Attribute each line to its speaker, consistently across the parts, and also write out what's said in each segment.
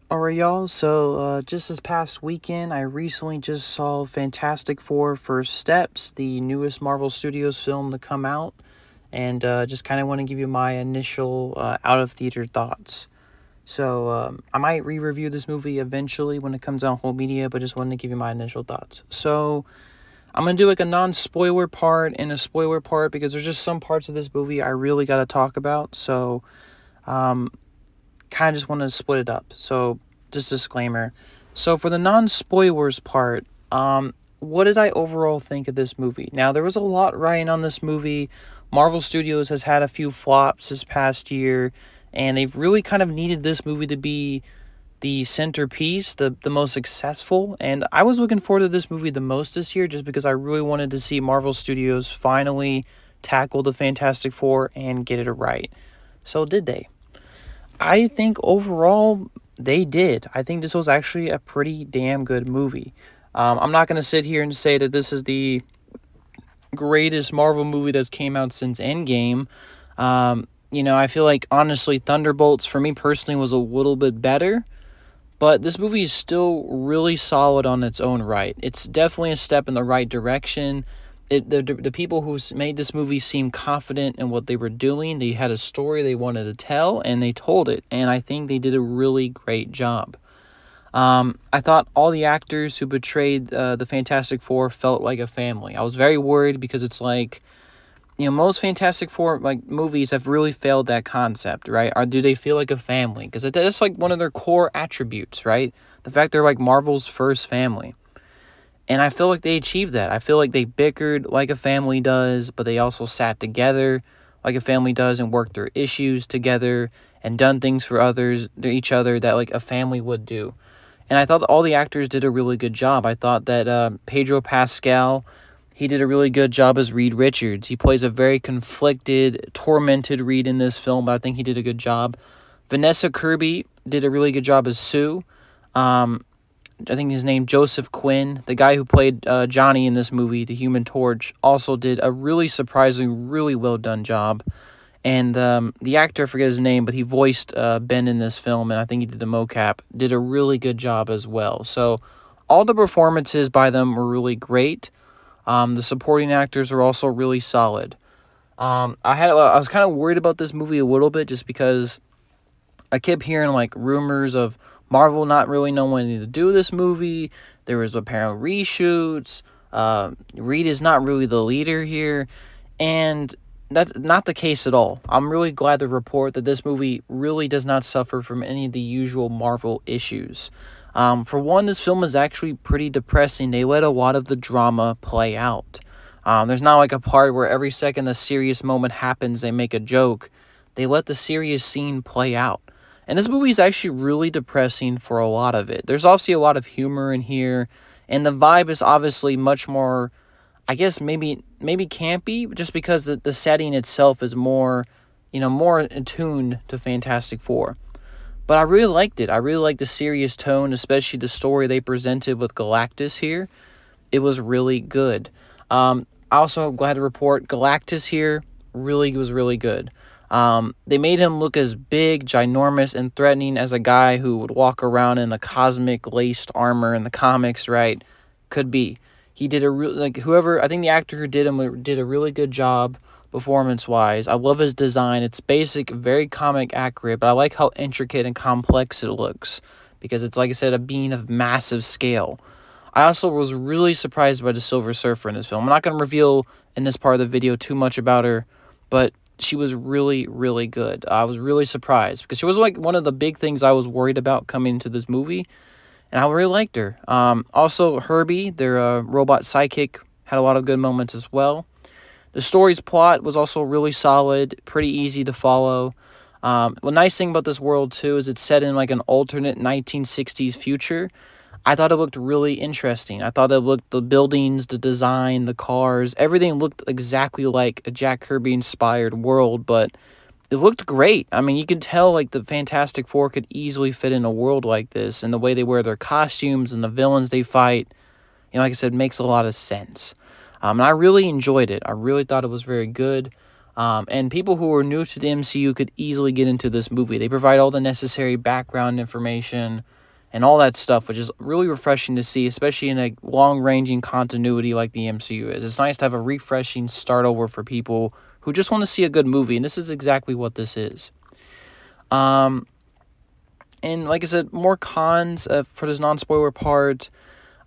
Speaker 1: Alright, y'all. Just this past weekend, I recently just saw Fantastic Four First Steps, the newest Marvel Studios film to come out, and just kind of want to give you my initial out of theater thoughts. I might re review this movie eventually when it comes out on whole media, but just wanted to give you my initial thoughts. I'm gonna do like a non spoiler part and a spoiler part because there's just some parts of this movie I really got to talk about. Um, Kind of just want to split it up. Just disclaimer. So, for the non spoilers part, what did I overall think of this movie? Now, there was a lot writing on this movie. Marvel Studios has had a few flops this past year, and they've really kind of needed this movie to be the centerpiece, the most successful. And I was looking forward to this movie the most this year just because I really wanted to see Marvel Studios finally tackle the Fantastic Four and get it right. So, did they? I think overall they did. I think this was actually a pretty damn good movie. I'm not going to sit here and say that this is the greatest Marvel movie that's came out since Endgame. I feel like honestly, Thunderbolts for me personally was a little bit better, but this movie is still really solid on its own right. It's definitely a step in the right direction. The people who made this movie seemed confident in what they were doing. They had a story they wanted to tell, and they told it. And I think they did a really great job. I thought all the actors who portrayed the Fantastic Four felt like a family. I was very worried because it's like, most Fantastic Four like movies have really failed that concept, right? Or do they feel like a family? Because that's like one of their core attributes, right? The fact they're like Marvel's first family. And I feel like they achieved that. I feel like they bickered like a family does, but they also sat together like a family does and worked their issues together and done things for each other that like a family would do. And I thought all the actors did a really good job. I thought that Pedro Pascal, he did a really good job as Reed Richards. He plays a very conflicted, tormented Reed in this film, but I think he did a good job. Vanessa Kirby did a really good job as Sue. Um, I think his name Joseph Quinn, the guy who played Johnny in this movie, the Human Torch, also did a really surprisingly, really well done job. And the actor, I forget his name, but he voiced Ben in this film, and I think he did the mocap, did a really good job as well. So all the performances by them were really great. The supporting actors are also really solid. I was kind of worried about this movie a little bit just because I kept hearing like rumors of Marvel not really knowing what to do with this movie. There was apparent reshoots. Reed is not really the leader here, and that's not the case at all. I'm really glad to report that this movie really does not suffer from any of the usual Marvel issues. For one, this film is actually pretty depressing. They let a lot of the drama play out. There's not like a part where every second a serious moment happens, they make a joke. They let the serious scene play out. And this movie is actually really depressing for a lot of it. There's obviously a lot of humor in here, and the vibe is obviously much more, I guess maybe campy, just because the setting itself is more, more attuned to Fantastic Four. But I really liked it. I really liked the serious tone, especially the story they presented with Galactus here. It was really good. Also glad to report Galactus here really was really good. They made him look as big, ginormous, and threatening as a guy who would walk around in the cosmic laced armor in the comics, right? Could be. He did a real like whoever I think the actor who did him did a really good job performance wise. I love his design. It's basic, very comic accurate, but I like how intricate and complex it looks because it's like I said, a being of massive scale. I also was really surprised by the Silver Surfer in this film. I'm not going to reveal in this part of the video too much about her, but she was really, really good. I was really surprised because she was like one of the big things I was worried about coming into this movie, and I really liked her. Also, Herbie, their robot psychic, had a lot of good moments as well. The story's plot was also really solid, pretty easy to follow. The nice thing about this world, too, is it's set in like an alternate 1960s future. I thought it looked really interesting. I thought it looked, the buildings, the design, the cars, everything looked exactly like a Jack Kirby inspired world, but it looked great. I mean, you could tell like the Fantastic Four could easily fit in a world like this, and the way they wear their costumes and the villains they fight, like I said, makes a lot of sense. And I really enjoyed it. I really thought it was very good. And people who are new to the MCU could easily get into this movie. They provide all the necessary background information and all that stuff, which is really refreshing to see, especially in a long-ranging continuity like the MCU is. It's nice to have a refreshing start over for people who just want to see a good movie, and this is exactly what this is. Um, and like I said, more cons for this non-spoiler part.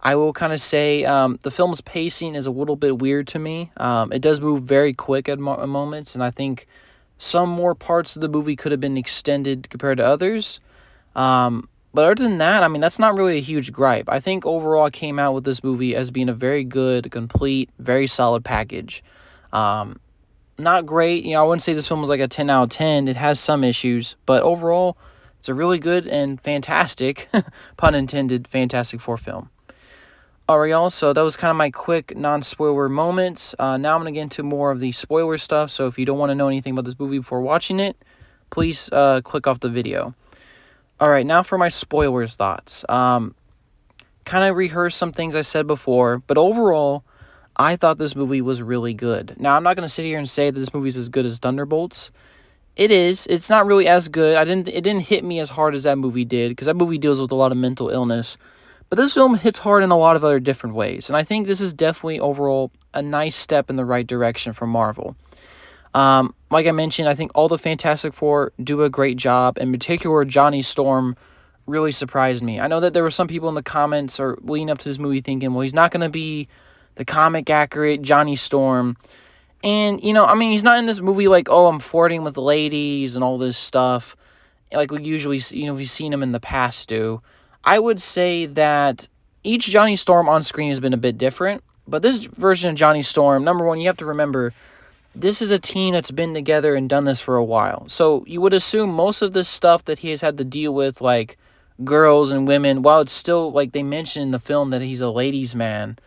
Speaker 1: I will kind of say the film's pacing is a little bit weird to me. It does move very quick at moments, and I think some more parts of the movie could have been extended compared to others. But other than that, I mean, that's not really a huge gripe. I think overall I came out with this movie as being a very good, complete, very solid package. Not great. I wouldn't say this film was like a 10 out of 10. It has some issues, but overall, it's a really good and fantastic, pun intended, Fantastic Four film. Alright, y'all, so that was kind of my quick non-spoiler moments. Now I'm going to get into more of the spoiler stuff, so if you don't want to know anything about this movie before watching it, please click off the video. Alright, now for my spoilers thoughts. Kind of rehearse some things I said before, but overall, I thought this movie was really good. Now, I'm not going to sit here and say that this movie is as good as Thunderbolts. It is. It's not really as good. It didn't hit me as hard as that movie did, because that movie deals with a lot of mental illness. But this film hits hard in a lot of other different ways, and I think this is definitely overall a nice step in the right direction for Marvel. Like I mentioned, I think all the Fantastic Four do a great job. In particular, Johnny Storm really surprised me. I know that there were some people in the comments or leading up to this movie thinking, well, he's not going to be the comic accurate Johnny Storm. And, I mean, he's not in this movie like, oh, I'm flirting with ladies and all this stuff, like we usually, we've seen him in the past do. I would say that each Johnny Storm on screen has been a bit different, but this version of Johnny Storm, number one, you have to remember, this is a team that's been together and done this for a while. So you would assume most of this stuff that he has had to deal with, like girls and women, while it's still, like they mentioned in the film that he's a ladies' man,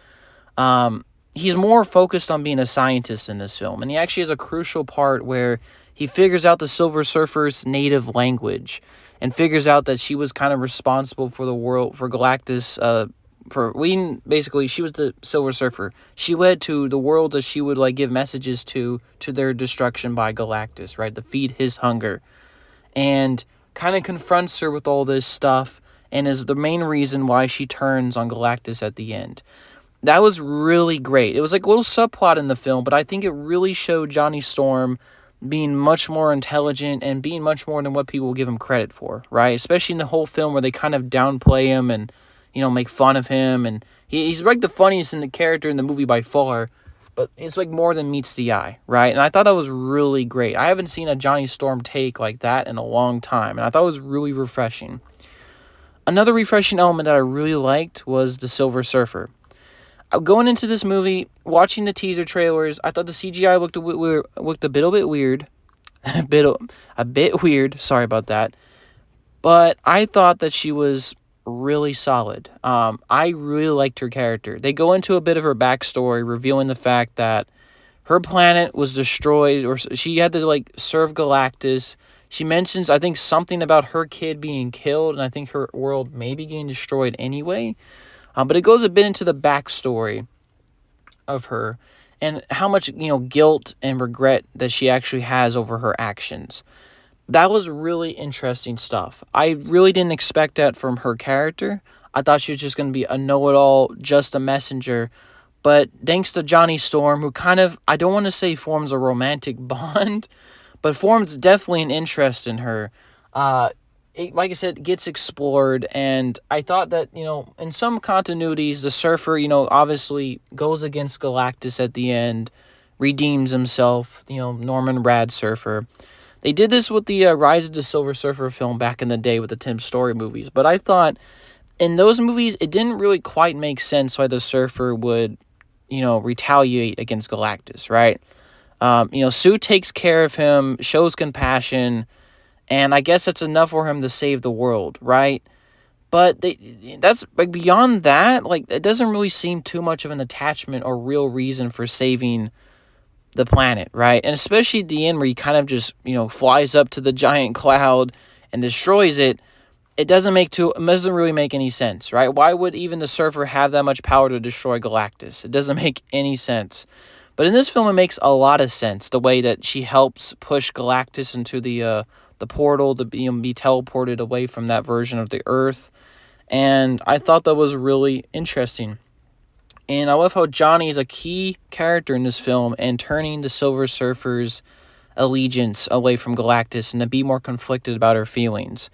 Speaker 1: he's more focused on being a scientist in this film. And he actually has a crucial part where he figures out the Silver Surfer's native language and figures out that she was kind of responsible for the world, for Galactus, basically, she was the Silver Surfer. She led to the world that she would, like, give messages to their destruction by Galactus, right? To feed his hunger. And kind of confronts her with all this stuff and is the main reason why she turns on Galactus at the end. That was really great. It was like a little subplot in the film, but I think it really showed Johnny Storm being much more intelligent and being much more than what people will give him credit for, right? Especially in the whole film where they kind of downplay him and, make fun of him. And he's like the funniest in the character in the movie by far, but it's like more than meets the eye, right? And I thought that was really great. I haven't seen a Johnny Storm take like that in a long time, and I thought it was really refreshing. Another refreshing element that I really liked was the Silver Surfer. Going into this movie, watching the teaser trailers, I thought the CGI looked a bit weird. a bit weird, sorry about that. But I thought that she was really solid. I really liked her character. They go into a bit of her backstory, revealing the fact that her planet was destroyed, or she had to, serve Galactus. She mentions, I think, something about her kid being killed, and I think her world may be getting destroyed anyway. But it goes a bit into the backstory of her and how much, guilt and regret that she actually has over her actions. That was really interesting stuff. I really didn't expect that from her character. I thought she was just going to be a know-it-all, just a messenger. But thanks to Johnny Storm, who kind of, I don't want to say forms a romantic bond, but forms definitely an interest in her. Like I said, gets explored, and I thought that, in some continuities, the Surfer, obviously goes against Galactus at the end, redeems himself, Norman Rad Surfer. They did this with the Rise of the Silver Surfer film back in the day with the Tim Story movies, but I thought in those movies, it didn't really quite make sense why the Surfer would, retaliate against Galactus, right? Sue takes care of him, shows compassion, and I guess that's enough for him to save the world, right? But that's, beyond that, it doesn't really seem too much of an attachment or real reason for saving the planet, right? And especially at the end where he kind of just, flies up to the giant cloud and destroys it, it doesn't really make any sense, right? Why would even the Surfer have that much power to destroy Galactus? It doesn't make any sense. But in this film, it makes a lot of sense the way that she helps push Galactus into the portal to be teleported away from that version of the Earth. And I thought that was really interesting. And I love how Johnny is a key character in this film and turning the Silver Surfer's allegiance away from Galactus and to be more conflicted about her feelings.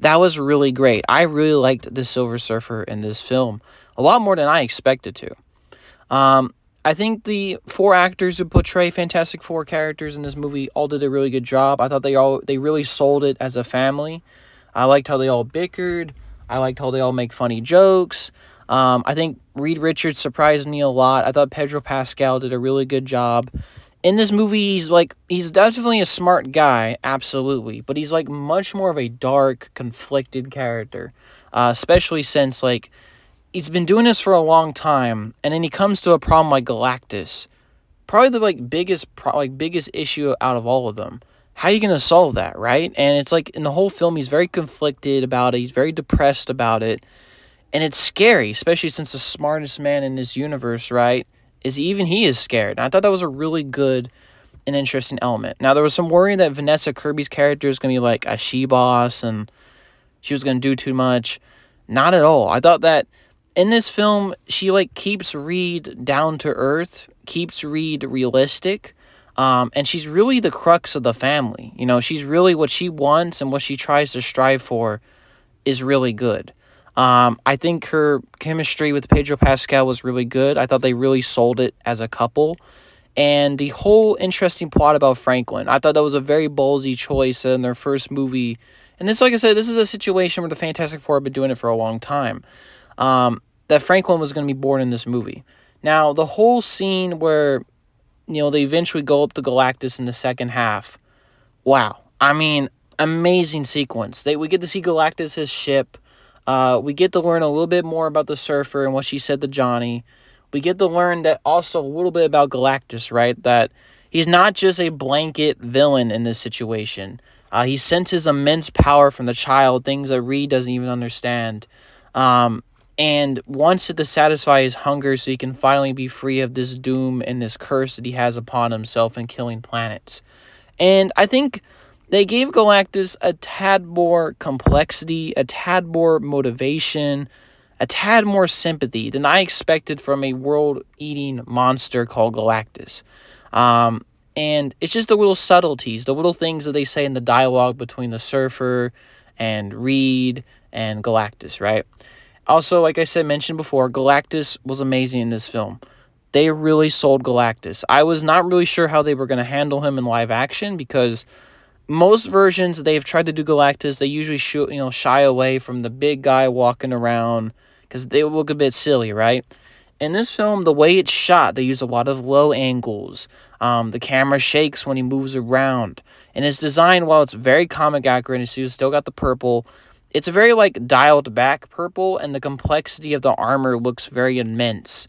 Speaker 1: That was really great. I really liked the Silver Surfer in this film a lot more than I expected to. I think the four actors who portray Fantastic Four characters in this movie all did a really good job. I thought they really sold it as a family. I liked how they all bickered. I liked how they all make funny jokes. I think Reed Richards surprised me a lot. I thought Pedro Pascal did a really good job. In this movie, he's definitely a smart guy, absolutely, but he's like much more of a dark, conflicted character, especially since he's been doing this for a long time, and then he comes to a problem like Galactus, probably the biggest issue out of all of them. How are you gonna solve that, right? And it's like in the whole film, he's very conflicted about it. He's very depressed about it, and it's scary, especially since the smartest man in this universe, right, even he is scared. And I thought that was a really good and interesting element. Now there was some worry that Vanessa Kirby's character is gonna be like a she-boss and she was gonna do too much. Not at all. I thought that in this film, she keeps Reed down to earth, keeps Reed realistic, and she's really the crux of the family. You know, she's really what she wants and what she tries to strive for is really good. I think her chemistry with Pedro Pascal was really good. I thought they really sold it as a couple. And the whole interesting plot about Franklin, I thought that was a very ballsy choice in their first movie. And this, like I said, this is a situation where the Fantastic Four have been doing it for a long time. That Franklin was going to be born in this movie. Now, the whole scene where, they eventually go up to Galactus in the second half, wow. I mean, amazing sequence. We get to see Galactus, his ship. We get to learn a little bit more about the Surfer and what she said to Johnny. We get to learn that also a little bit about Galactus, right? That he's not just a blanket villain in this situation. He senses immense power from the child, things that Reed doesn't even understand. And wants it to satisfy his hunger so he can finally be free of this doom and this curse that he has upon himself in killing planets. And I think they gave Galactus a tad more complexity, a tad more motivation, a tad more sympathy than I expected from a world-eating monster called Galactus. And it's just the little subtleties, the little things that they say in the dialogue between the Surfer and Reed and Galactus, right? Also, like I mentioned before, Galactus was amazing in this film. They really sold Galactus. I was not really sure how they were going to handle him in live action because most versions they've tried to do Galactus, they usually shy away from the big guy walking around because they look a bit silly, right? In this film, the way it's shot, they use a lot of low angles. The camera shakes when he moves around. And it's designed, while it's very comic accurate, and you still got the purple, it's a very dialed back purple, and the complexity of the armor looks very immense.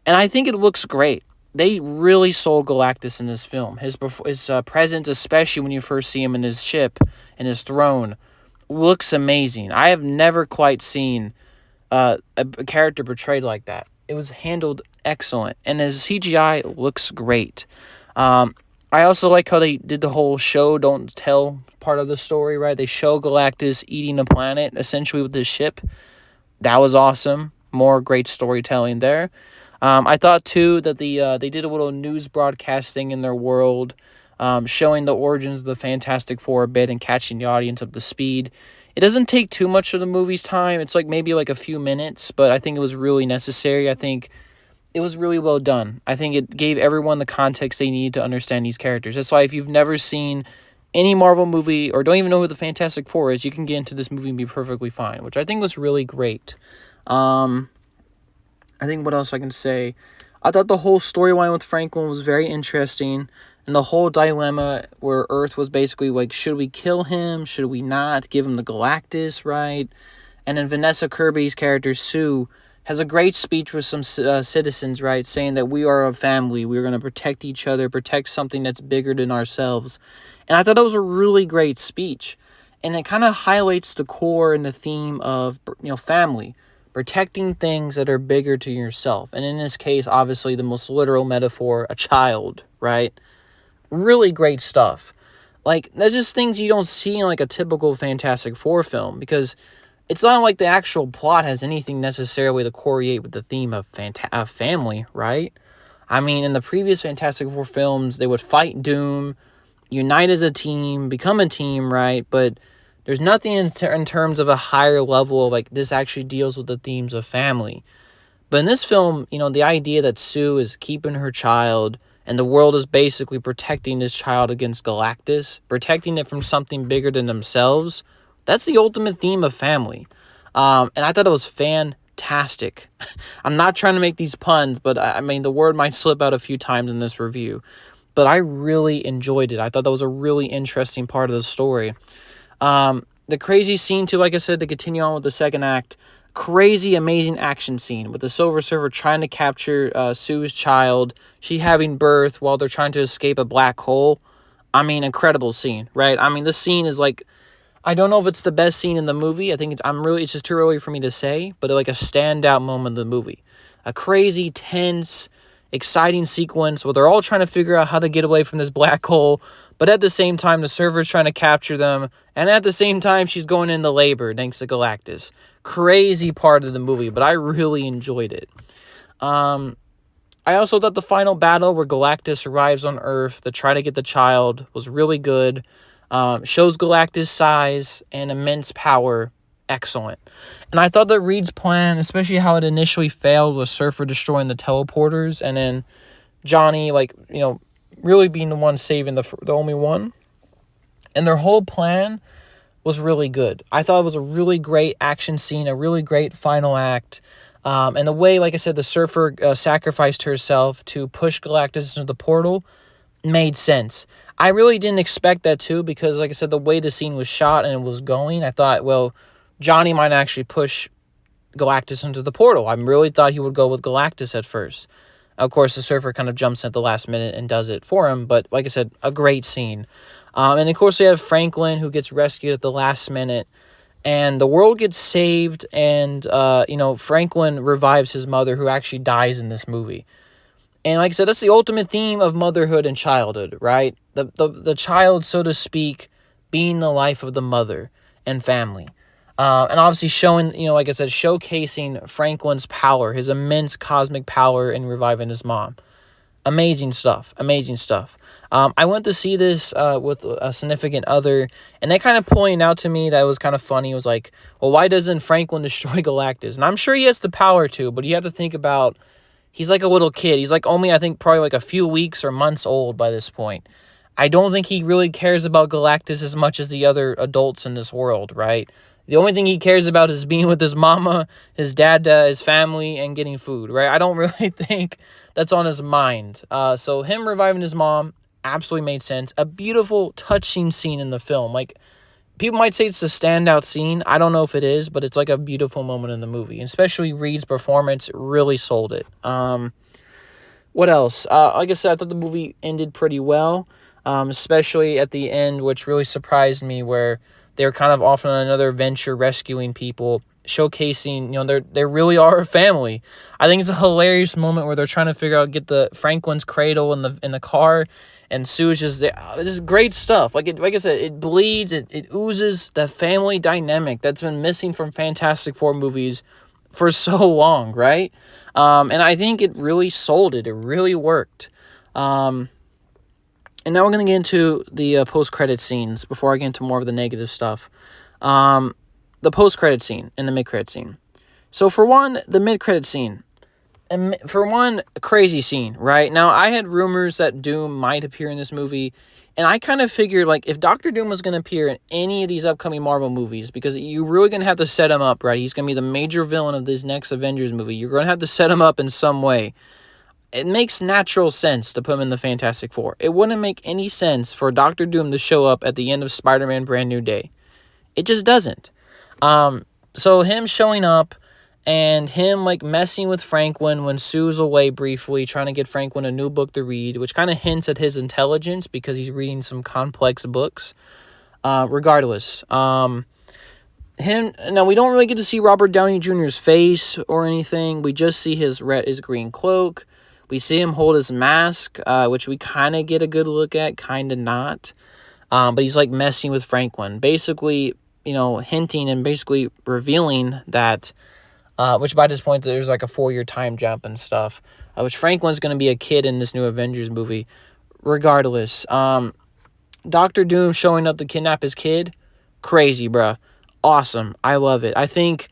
Speaker 1: And I think it looks great. They really sold Galactus in this film. His presence, especially when you first see him in his ship, in his throne, looks amazing. I have never quite seen a character portrayed like that. It was handled excellent, and his CGI looks great. I also like how they did the whole show, don't tell part of the story, right? They show Galactus eating a planet, essentially, with his ship. That was awesome. More great storytelling there. I thought, too, that they did a little news broadcasting in their world, showing the origins of the Fantastic Four a bit and catching the audience up to speed. It doesn't take too much of the movie's time. It's maybe a few minutes, but I think it was really necessary. I think it was really well done. I think it gave everyone the context they need to understand these characters. That's why if you've never seen any Marvel movie or don't even know who the Fantastic Four is, you can get into this movie and be perfectly fine, which I think was really great. I think what else I can say? I thought the whole storyline with Franklin was very interesting. And the whole dilemma where Earth was basically should we kill him? Should we not? Give him the Galactus, right? And then Vanessa Kirby's character, Sue, has a great speech with some citizens, right? Saying that we are a family. We're going to protect each other, protect something that's bigger than ourselves. And I thought that was a really great speech. And it kind of highlights the core and the theme of, family. protecting things that are bigger to yourself. And in this case, obviously, the most literal metaphor, a child, right? Really great stuff. Like, that's just things you don't see in like a typical Fantastic Four film, because it's not like the actual plot has anything necessarily to correlate with the theme of family, right? I mean, in the previous Fantastic Four films, they would fight Doom, unite as a team, become a team, right? But there's nothing in terms of a higher level of like this actually deals with the themes of family. But in this film, the idea that Sue is keeping her child and the world is basically protecting this child against Galactus, protecting it from something bigger than themselves, that's the ultimate theme of family. And I thought it was fantastic. I'm not trying to make these puns, but I mean, the word might slip out a few times in this review. But I really enjoyed it. I thought that was a really interesting part of the story. The crazy scene, too, like I said, to continue on with the second act, crazy, amazing action scene with the Silver Surfer trying to capture Sue's child, she having birth while they're trying to escape a black hole. I mean, incredible scene, right? I mean, this scene is like, I don't know if it's the best scene in the movie. I think it's just too early for me to say, but like a standout moment of the movie. A crazy, tense, exciting sequence where they're all trying to figure out how to get away from this black hole, but at the same time, the server's trying to capture them, and at the same time, she's going into labor thanks to Galactus. Crazy part of the movie, but I really enjoyed it. I also thought the final battle where Galactus arrives on Earth to try to get the child was really good. Shows Galactus' size and immense power. Excellent. And I thought that Reed's plan, especially how it initially failed with Surfer destroying the teleporters and then Johnny, really being the one saving the only one. And their whole plan was really good. I thought it was a really great action scene, a really great final act. And the way, like I said, the Surfer sacrificed herself to push Galactus into the portal made sense. I really didn't expect that too, because like I said, the way the scene was shot and it was going, I thought, well, Johnny might actually push Galactus into the portal. I really thought he would go with Galactus at first. Of course, the Surfer kind of jumps at the last minute and does it for him, but like I said, a great scene. And of course, we have Franklin, who gets rescued at the last minute, and the world gets saved, and Franklin revives his mother, who actually dies in this movie. And like I said, that's the ultimate theme of motherhood and childhood, right? The child, so to speak, being the life of the mother and family. And obviously showing, like I said, showcasing Franklin's power, his immense cosmic power in reviving his mom. Amazing stuff. Amazing stuff. I went to see this with a significant other, and they kind of pointed out to me that it was kind of funny. It was like, well, why doesn't Franklin destroy Galactus? And I'm sure he has the power to, but you have to think about, he's like a little kid. He's like only, I think, probably like a few weeks or months old by this point. I don't think he really cares about Galactus as much as the other adults in this world, right? The only thing he cares about is being with his mama, his dad, his family, and getting food, right? I don't really think that's on his mind. So him reviving his mom absolutely made sense. A beautiful, touching scene in the film. Like, people might say it's a standout scene. I don't know if it is, but it's like a beautiful moment in the movie. And especially Reed's performance really sold it. What else? Like I said, I thought the movie ended pretty well, especially at the end, which really surprised me, where they're kind of off on another venture rescuing people, showcasing, they really are a family. I think it's a hilarious moment where they're trying to figure out, get the Franklin's cradle in the car, and Sue's just there. This is great stuff. Like I said, it bleeds, it oozes the family dynamic that's been missing from Fantastic Four movies for so long, right? And I think it really sold it. It really worked. And now we're going to get into the post-credit scenes before I get into more of the negative stuff. The post-credit scene and the mid-credit scene. So for one, the mid-credit scene. And for one, a crazy scene, right? Now, I had rumors that Doom might appear in this movie, and I kind of figured, like, if Doctor Doom was going to appear in any of these upcoming Marvel movies, because you're really going to have to set him up, right? He's going to be the major villain of this next Avengers movie. You're going to have to set him up in some way. It makes natural sense to put him in the Fantastic Four. It wouldn't make any sense for Doctor Doom to show up at the end of Spider-Man Brand New Day. It just doesn't. So him showing up and him like messing with Franklin when Sue's away briefly, trying to get Franklin a new book to read, which kind of hints at his intelligence because he's reading some complex books. Regardless, him, now we don't really get to see Robert Downey Jr.'s face or anything. We just see his green cloak. We see him hold his mask, which we kind of get a good look at, kind of not. But he's like messing with Franklin, basically, hinting and basically revealing that, which by this point there's like a 4-year time jump and stuff, which Franklin's going to be a kid in this new Avengers movie. Regardless, Doctor Doom showing up to kidnap his kid, crazy, bruh. Awesome. I love it. I think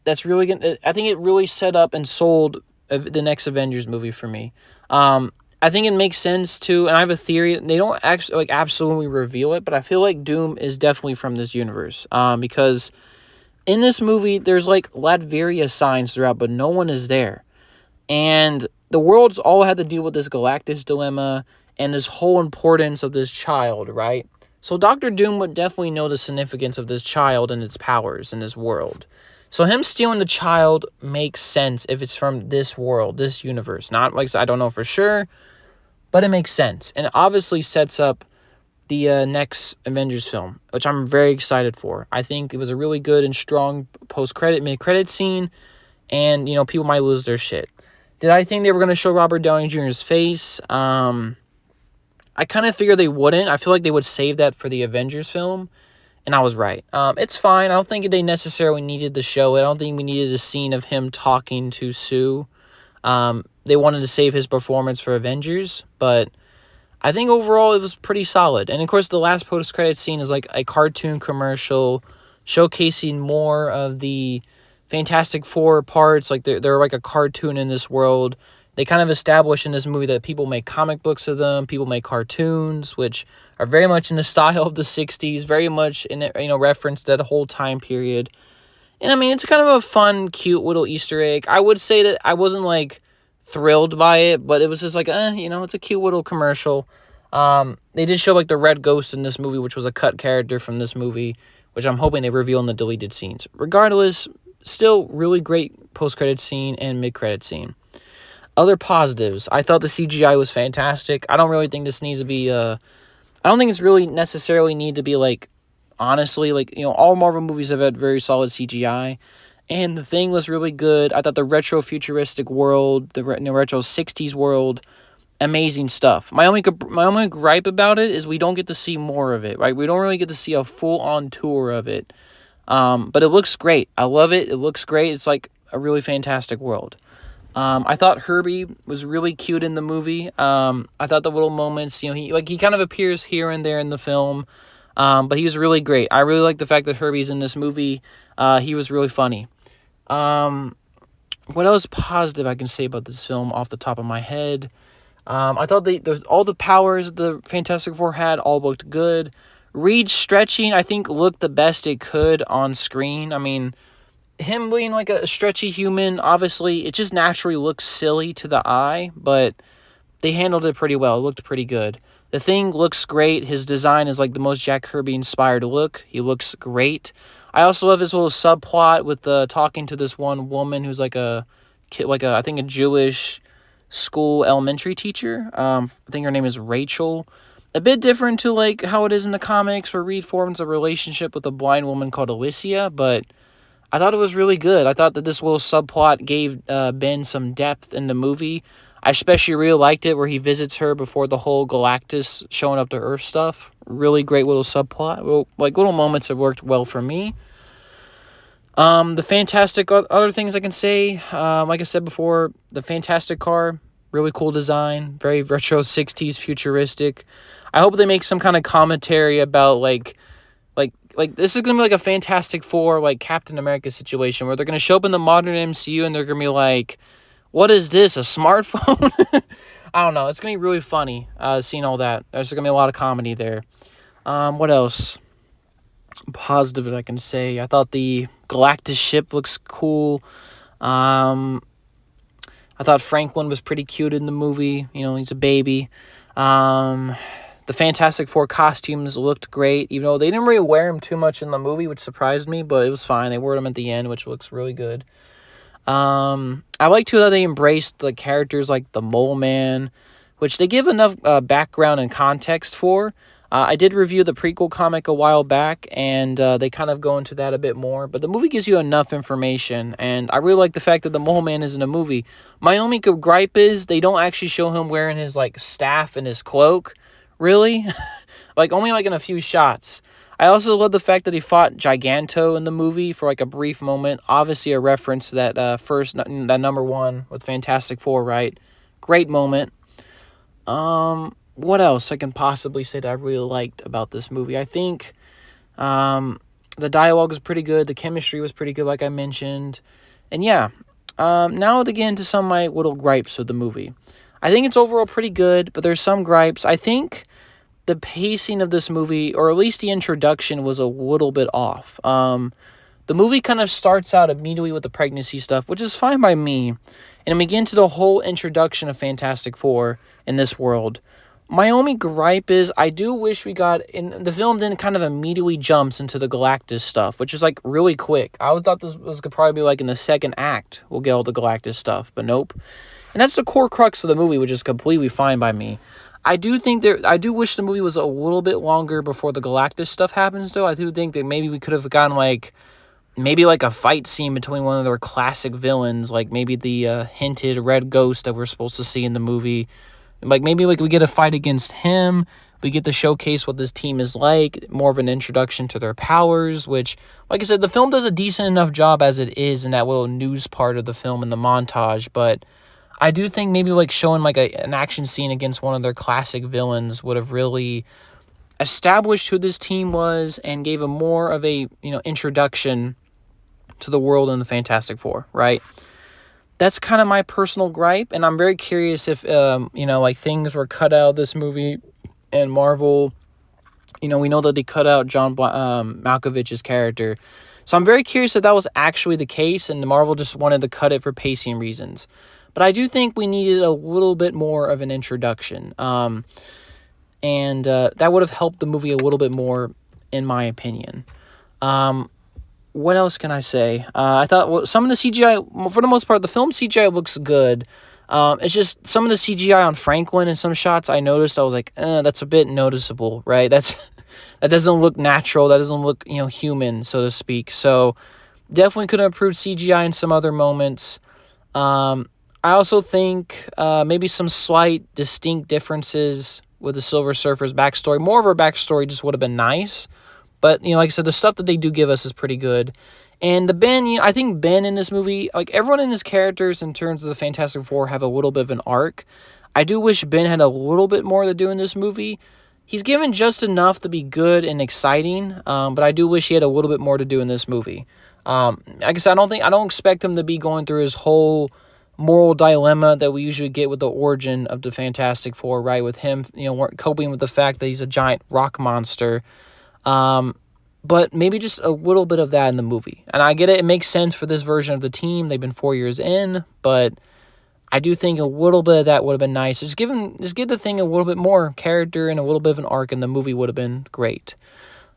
Speaker 1: that's really good. I think it really set up and sold the next Avengers movie for me. I think it makes sense too, and I have a theory. They don't actually like absolutely reveal it, but I feel like Doom is definitely from this universe. Because in this movie, there's like Latveria signs throughout, but no one is there, and the world's all had to deal with this Galactus dilemma and this whole importance of this child, right? So Doctor Doom would definitely know the significance of this child and its powers in this world. So him stealing the child makes sense if it's from this world, this universe. Not like, I don't know for sure, but it makes sense. And it obviously sets up the next Avengers film, which I'm very excited for. I think it was a really good and strong mid-credit scene, and, people might lose their shit. Did I think they were going to show Robert Downey Jr.'s face? I kind of figured they wouldn't. I feel like they would save that for the Avengers film, and I was right. It's fine. I don't think they necessarily needed to show it. I don't think we needed a scene of him talking to Sue. They wanted to save his performance for Avengers, but I think overall it was pretty solid. And of course, the last post-credit scene is like a cartoon commercial showcasing more of the Fantastic Four parts. Like they're like a cartoon in this world. They kind of establish in this movie that people make comic books of them, people make cartoons, which are very much in the style of the 60s, very much in reference to that whole time period. And I mean, it's kind of a fun, cute little Easter egg. I would say that I wasn't like thrilled by it, but it was just like, it's a cute little commercial. They did show like the Red Ghost in this movie, which was a cut character from this movie, which I'm hoping they reveal in the deleted scenes. Regardless, still really great post-credit scene and mid-credit scene. Other positives, I thought the CGI was fantastic. I don't really think this needs to be, I don't think it's really necessarily need to be like, honestly, like, all Marvel movies have had very solid CGI, and The Thing was really good. I thought the retro-futuristic world, the retro 60s world, amazing stuff. My only gripe about it is we don't get to see more of it, right? We don't really get to see a full-on tour of it, but it looks great. I love it. It looks great. It's like a really fantastic world. I thought Herbie was really cute in the movie. I thought the little moments, he kind of appears here and there in the film, but he was really great. I really like the fact that Herbie's in this movie. He was really funny. What else positive I can say about this film off the top of my head? I thought all the powers the Fantastic Four had all looked good. Reed's stretching, I think, looked the best it could on screen. I mean, him being like a stretchy human, obviously, it just naturally looks silly to the eye, but they handled it pretty well. It looked pretty good. The Thing looks great. His design is like the most Jack Kirby-inspired look. He looks great. I also love his little subplot with talking to this one woman who's like a kid, I think a Jewish school elementary teacher. I think her name is Rachel. A bit different to like how it is in the comics, where Reed forms a relationship with a blind woman called Alicia, but I thought it was really good. I thought that this little subplot gave Ben some depth in the movie. I especially really liked it where he visits her before the whole Galactus showing up to Earth stuff. Really great little subplot. Little moments that worked well for me. The fantastic other things I can say, like I said before, the Fantastic car, really cool design, very retro 60s futuristic. I hope they make some kind of commentary about like this is gonna be like a Fantastic Four, like Captain America situation where they're gonna show up in the modern MCU and they're gonna be like, what is this, a smartphone? I don't know. It's gonna be really funny seeing all that. There's gonna be a lot of comedy there. What else positive that I can say? I thought the Galactus ship looks cool. I thought Franklin was pretty cute in the movie. He's a baby. The Fantastic Four costumes looked great, even though they didn't really wear them too much in the movie, which surprised me, but it was fine. They wore them at the end, which looks really good. I like, too, that they embraced the characters like the Mole Man, which they give enough background and context for. I did review the prequel comic a while back, and they kind of go into that a bit more. But the movie gives you enough information, and I really like the fact that the Mole Man is in a movie. My only gripe is they don't actually show him wearing his like staff and his cloak. Really, like only like in a few shots. I also love the fact that he fought Giganto in the movie for like a brief moment. Obviously, a reference to that that number one with Fantastic Four, right? Great moment. What else I can possibly say that I really liked about this movie? I think the dialogue was pretty good. The chemistry was pretty good, like I mentioned. And yeah, now to get into some of my little gripes with the movie. I think it's overall pretty good, but there's some gripes. I think the pacing of this movie, or at least the introduction, was a little bit off. The movie kind of starts out immediately with the pregnancy stuff, which is fine by me, and we get into the whole introduction of Fantastic Four in this world. My only gripe is I do wish we got in the film then kind of immediately jumps into the Galactus stuff, which is like really quick. I always thought this was could probably be like in the second act we'll get all the Galactus stuff, but nope. And that's the core crux of the movie, which is completely fine by me. I do wish the movie was a little bit longer before the Galactus stuff happens though. I do think that maybe we could have gotten like maybe like a fight scene between one of their classic villains, like maybe the hinted Red Ghost that we're supposed to see in the movie. Like maybe like we get a fight against him. We get to showcase what this team is like, more of an introduction to their powers, which, like I said, the film does a decent enough job as it is in that little news part of the film in the montage, but I do think maybe like showing like an action scene against one of their classic villains would have really established who this team was and gave a more of a, introduction to the world in the Fantastic Four, right? That's kind of my personal gripe, and I'm very curious if, like things were cut out of this movie and Marvel, we know that they cut out John Malkovich's character. So I'm very curious if that was actually the case and Marvel just wanted to cut it for pacing reasons. But I do think we needed a little bit more of an introduction. And that would have helped the movie a little bit more, in my opinion. What else can I say? I thought some of the CGI, for the most part, the film CGI looks good. It's just some of the CGI on Franklin in some shots I noticed. I was like, that's a bit noticeable, right? That doesn't look natural. That doesn't look, human, so to speak. So definitely could have improved CGI in some other moments. I also think maybe some slight distinct differences with the Silver Surfer's backstory. More of her backstory just would have been nice. But, like I said, the stuff that they do give us is pretty good. And the Ben, I think Ben in this movie, like everyone in his characters in terms of the Fantastic Four have a little bit of an arc. I do wish Ben had a little bit more to do in this movie. He's given just enough to be good and exciting, but I do wish he had a little bit more to do in this movie. Like I said, I don't expect him to be going through his whole moral dilemma that we usually get with the origin of the Fantastic Four, right? With him, coping with the fact that he's a giant rock monster. But maybe just a little bit of that in the movie. And I get it. It makes sense for this version of the team. They've been 4 years in, but I do think a little bit of that would have been nice. Just give the thing a little bit more character and a little bit of an arc, and the movie would have been great.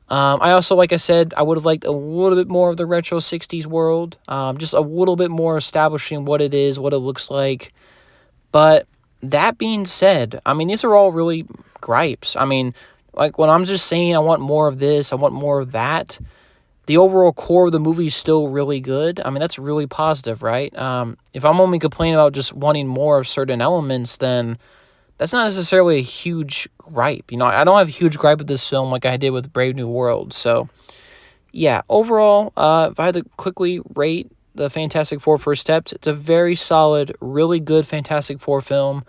Speaker 1: I also, like I said, I would have liked a little bit more of the retro 60s world. Just a little bit more establishing what it is, what it looks like. But that being said, I mean, these are all really gripes. I mean, like when I'm just saying I want more of this, I want more of that, the overall core of the movie is still really good. I mean, that's really positive, right? If I'm only complaining about just wanting more of certain elements, then that's not necessarily a huge gripe. I don't have a huge gripe with this film like I did with Brave New World. So, yeah, overall, if I had to quickly rate the Fantastic Four First Steps, it's a very solid, really good Fantastic Four film.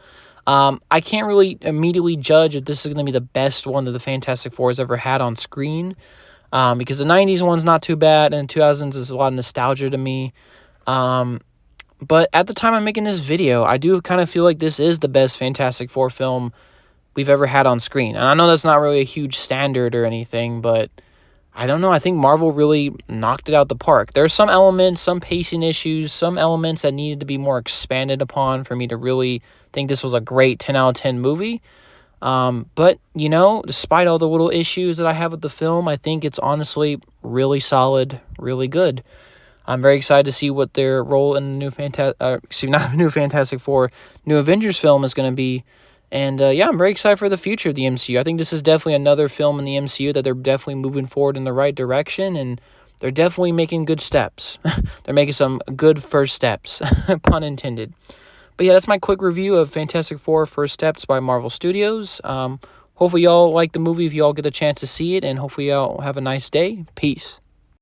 Speaker 1: I can't really immediately judge if this is going to be the best one that the Fantastic Four has ever had on screen, because the 90s one's not too bad, and the 2000s is a lot of nostalgia to me. But at the time I'm making this video, I do kind of feel like this is the best Fantastic Four film we've ever had on screen. And I know that's not really a huge standard or anything, but I don't know. I think Marvel really knocked it out the park. There's some elements, some pacing issues, some elements that needed to be more expanded upon for me to really think this was a great 10 out of 10 movie. But, despite all the little issues that I have with the film, I think it's honestly really solid, really good. I'm very excited to see what their role in the new Fantastic Four, New Avengers film is going to be. And yeah, I'm very excited for the future of the MCU. I think this is definitely another film in the MCU that they're definitely moving forward in the right direction, and they're definitely making good steps. They're making some good first steps, pun intended. But yeah, that's my quick review of Fantastic Four First Steps by Marvel Studios. Hopefully y'all like the movie if y'all get a chance to see it, and hopefully y'all have a nice day. Peace.